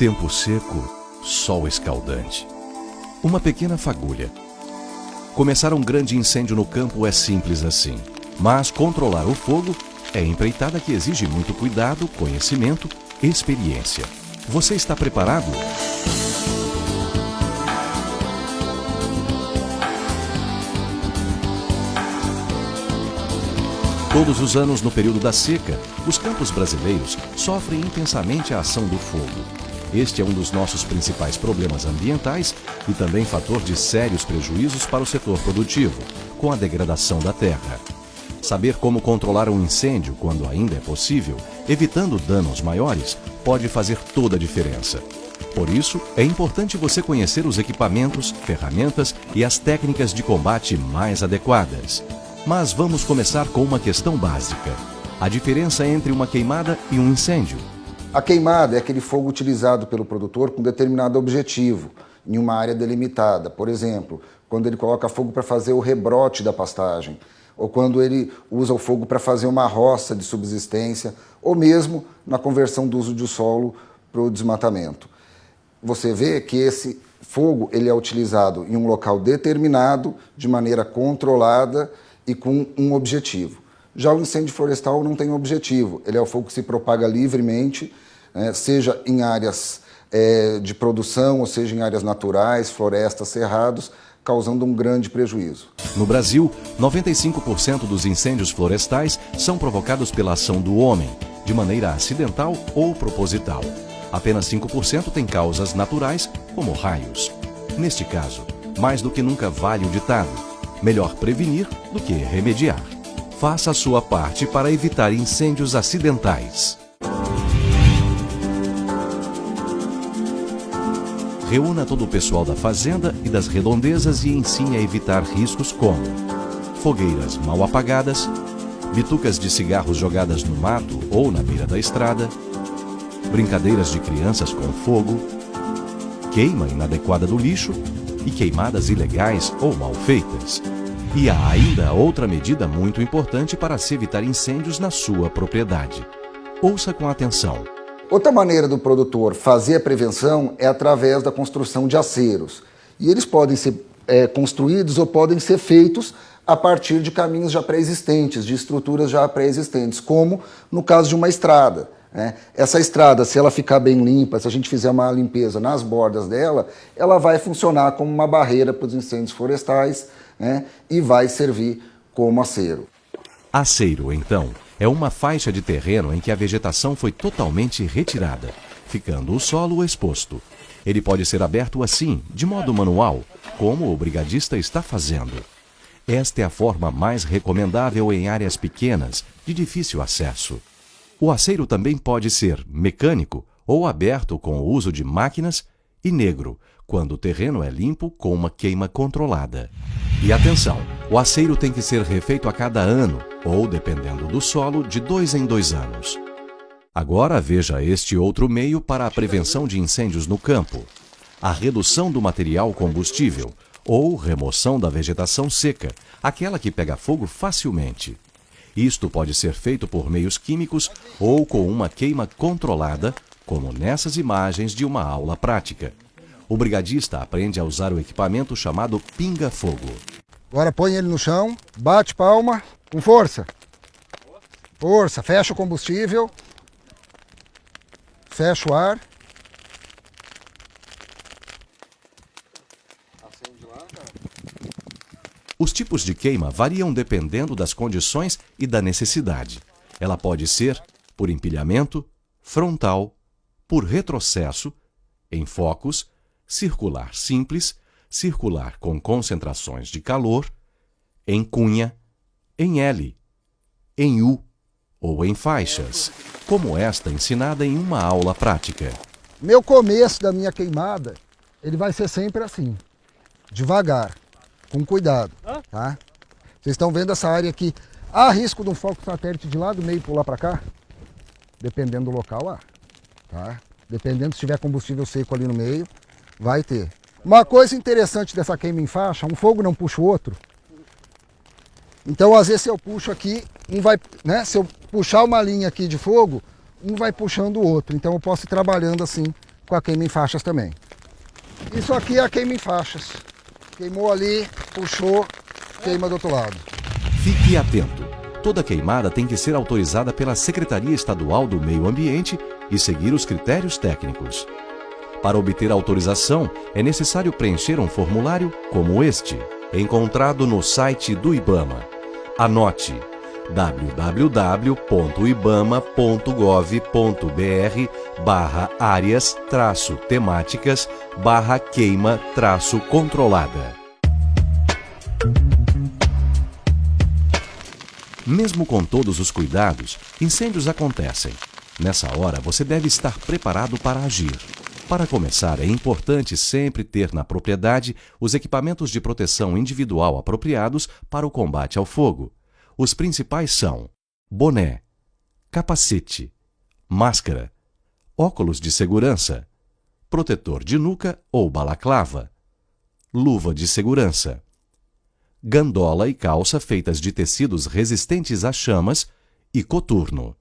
Tempo seco, sol escaldante. Uma pequena fagulha. Começar um grande incêndio no campo é simples assim, mas controlar o fogo é empreitada que exige muito cuidado, conhecimento, experiência. Você está preparado? Todos os anos, no período da seca, os campos brasileiros sofrem intensamente a ação do fogo. Este é um dos nossos principais problemas ambientais e também fator de sérios prejuízos para o setor produtivo, com a degradação da terra. Saber como controlar um incêndio quando ainda é possível, evitando danos maiores, pode fazer toda a diferença. Por isso, é importante você conhecer os equipamentos, ferramentas e as técnicas de combate mais adequadas. Mas vamos começar com uma questão básica: a diferença entre uma queimada e um incêndio. A queimada é aquele fogo utilizado pelo produtor com determinado objetivo, em uma área delimitada. Por exemplo, quando ele coloca fogo para fazer o rebrote da pastagem, ou quando ele usa o fogo para fazer uma roça de subsistência, ou mesmo na conversão do uso do solo para o desmatamento. Você vê que esse fogo ele é utilizado em um local determinado, de maneira controlada e com um objetivo. Já o incêndio florestal não tem objetivo, ele é o fogo que se propaga livremente, seja em áreas de produção, ou seja em áreas naturais, florestas, cerrados, causando um grande prejuízo. No Brasil, 95% dos incêndios florestais são provocados pela ação do homem, de maneira acidental ou proposital. Apenas 5% têm causas naturais, como raios. Neste caso, mais do que nunca vale o ditado: melhor prevenir do que remediar. Faça a sua parte para evitar incêndios acidentais. Reúna todo o pessoal da fazenda e das redondezas e ensine a evitar riscos como fogueiras mal apagadas, bitucas de cigarros jogadas no mato ou na beira da estrada, brincadeiras de crianças com fogo, queima inadequada do lixo e queimadas ilegais ou mal feitas. E há ainda outra medida muito importante para se evitar incêndios na sua propriedade. Ouça com atenção. Outra maneira do produtor fazer a prevenção é através da construção de aceiros. E eles podem ser construídos ou podem ser feitos a partir de caminhos já pré-existentes, de estruturas já pré-existentes, como no caso de uma estrada. Essa estrada, se ela ficar bem limpa, se a gente fizer uma limpeza nas bordas dela, ela vai funcionar como uma barreira para os incêndios florestais, e vai servir como aceiro. Aceiro, então, é uma faixa de terreno em que a vegetação foi totalmente retirada, ficando o solo exposto. Ele pode ser aberto assim, de modo manual, como o brigadista está fazendo. Esta é a forma mais recomendável em áreas pequenas, de difícil acesso. O aceiro também pode ser mecânico ou aberto com o uso de máquinas e negro, quando o terreno é limpo com uma queima controlada. E atenção, o aceiro tem que ser refeito a cada ano, ou, dependendo do solo, de 2 em 2 anos. Agora veja este outro meio para a prevenção de incêndios no campo: a redução do material combustível, ou remoção da vegetação seca, aquela que pega fogo facilmente. Isto pode ser feito por meios químicos ou com uma queima controlada, como nessas imagens de uma aula prática. O brigadista aprende a usar o equipamento chamado pinga-fogo. Agora põe ele no chão, bate palma, com força. Força, fecha o combustível, fecha o ar. Os tipos de queima variam dependendo das condições e da necessidade. Ela pode ser por empilhamento, frontal, por retrocesso, em focos, circular simples, circular com concentrações de calor, em cunha, em L, em U ou em faixas, como esta ensinada em uma aula prática. Meu começo da minha queimada, ele vai ser sempre assim, devagar, com cuidado, tá? Vocês estão vendo essa área aqui, há risco de um foco satélite de lá do meio pular para cá? Dependendo do local, há, tá? Dependendo se tiver combustível seco ali no meio, vai ter. Uma coisa interessante dessa queima em faixa, um fogo não puxa o outro. Então, às vezes, se eu puxo aqui, um vai, se eu puxar uma linha aqui de fogo, um vai puxando o outro. Então, eu posso ir trabalhando assim, com a queima em faixas também. Isso aqui é a queima em faixas. Queimou ali, puxou, queima do outro lado. Fique atento. Toda queimada tem que ser autorizada pela Secretaria Estadual do Meio Ambiente e seguir os critérios técnicos. Para obter autorização, é necessário preencher um formulário como este, encontrado no site do IBAMA. Anote: www.ibama.gov.br/áreas-temáticas/queima-controlada. Mesmo com todos os cuidados, incêndios acontecem. Nessa hora, você deve estar preparado para agir. Para começar, é importante sempre ter na propriedade os equipamentos de proteção individual apropriados para o combate ao fogo. Os principais são boné, capacete, máscara, óculos de segurança, protetor de nuca ou balaclava, luva de segurança, gandola e calça feitas de tecidos resistentes a chamas e coturno.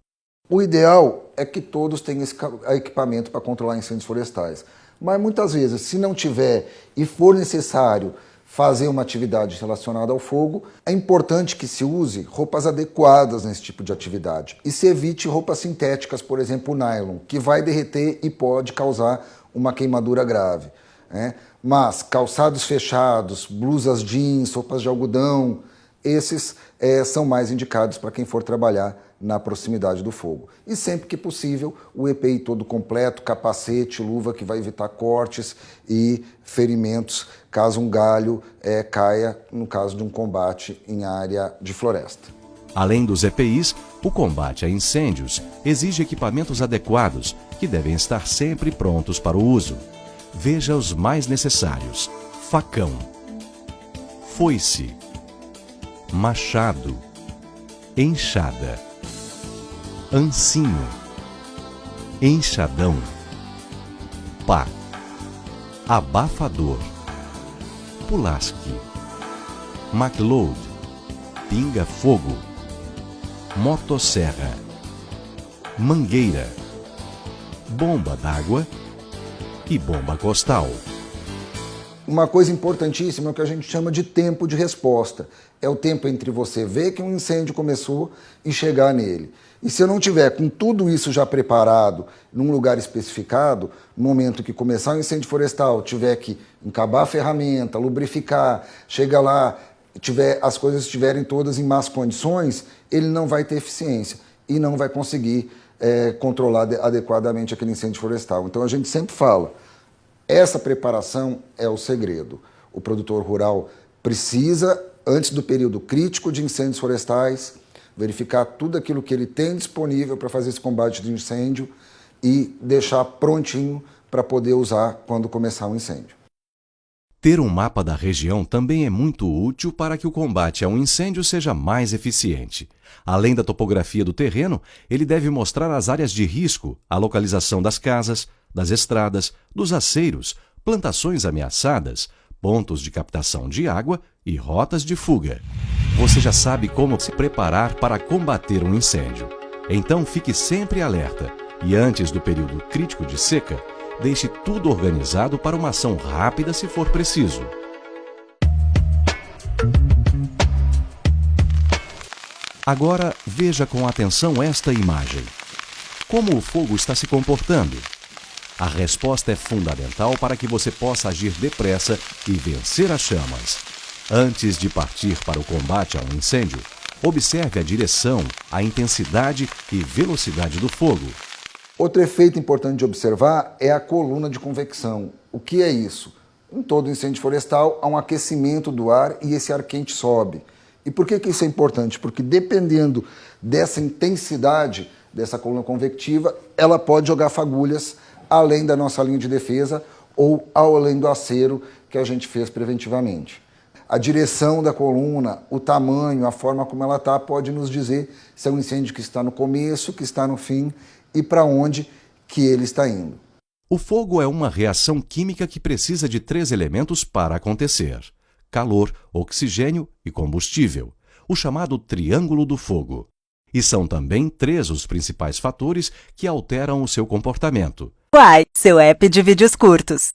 O ideal é que todos tenham esse equipamento para controlar incêndios florestais. Mas muitas vezes, se não tiver e for necessário fazer uma atividade relacionada ao fogo, é importante que se use roupas adequadas nesse tipo de atividade. E se evite roupas sintéticas, por exemplo, o nylon, que vai derreter e pode causar uma queimadura grave, né? Mas calçados fechados, blusas jeans, roupas de algodão, esses são mais indicados para quem for trabalhar na proximidade do fogo. E sempre que possível, o EPI todo completo, capacete, luva, que vai evitar cortes e ferimentos caso um galho caia no caso de um combate em área de floresta. Além dos EPIs, o combate a incêndios exige equipamentos adequados que devem estar sempre prontos para o uso. Veja os mais necessários: facão, foice, machado, enxada, ancinho, enxadão, pá, abafador, pulasque, MacLeod, pinga-fogo, motosserra, mangueira, bomba d'água e bomba costal. Uma coisa importantíssima é o que a gente chama de tempo de resposta. É o tempo entre você ver que um incêndio começou e chegar nele. E se eu não tiver com tudo isso já preparado, num lugar especificado, no momento que começar o incêndio florestal, tiver que encabar a ferramenta, lubrificar, chega lá, as coisas estiverem todas em más condições, ele não vai ter eficiência e não vai conseguir controlar adequadamente aquele incêndio florestal. Então a gente sempre fala, essa preparação é o segredo. O produtor rural precisa, antes do período crítico de incêndios florestais, verificar tudo aquilo que ele tem disponível para fazer esse combate de incêndio e deixar prontinho para poder usar quando começar um incêndio. Ter um mapa da região também é muito útil para que o combate a um incêndio seja mais eficiente. Além da topografia do terreno, ele deve mostrar as áreas de risco, a localização das casas, das estradas, dos aceiros, plantações ameaçadas, pontos de captação de água e rotas de fuga. Você já sabe como se preparar para combater um incêndio. Então fique sempre alerta e antes do período crítico de seca, deixe tudo organizado para uma ação rápida se for preciso. Agora veja com atenção esta imagem. Como o fogo está se comportando? A resposta é fundamental para que você possa agir depressa e vencer as chamas. Antes de partir para o combate a um incêndio, observe a direção, a intensidade e velocidade do fogo. Outro efeito importante de observar é a coluna de convecção. O que é isso? Em todo incêndio florestal há um aquecimento do ar e esse ar quente sobe. E por que isso é importante? Porque dependendo dessa intensidade dessa coluna convectiva, ela pode jogar fagulhas além da nossa linha de defesa ou além do acero que a gente fez preventivamente. A direção da coluna, o tamanho, a forma como ela está, pode nos dizer se é um incêndio que está no começo, que está no fim e para onde que ele está indo. O fogo é uma reação química que precisa de 3 elementos para acontecer: calor, oxigênio e combustível, o chamado triângulo do fogo. E são também 3 os principais fatores que alteram o seu comportamento: Uai, seu app de vídeos curtos.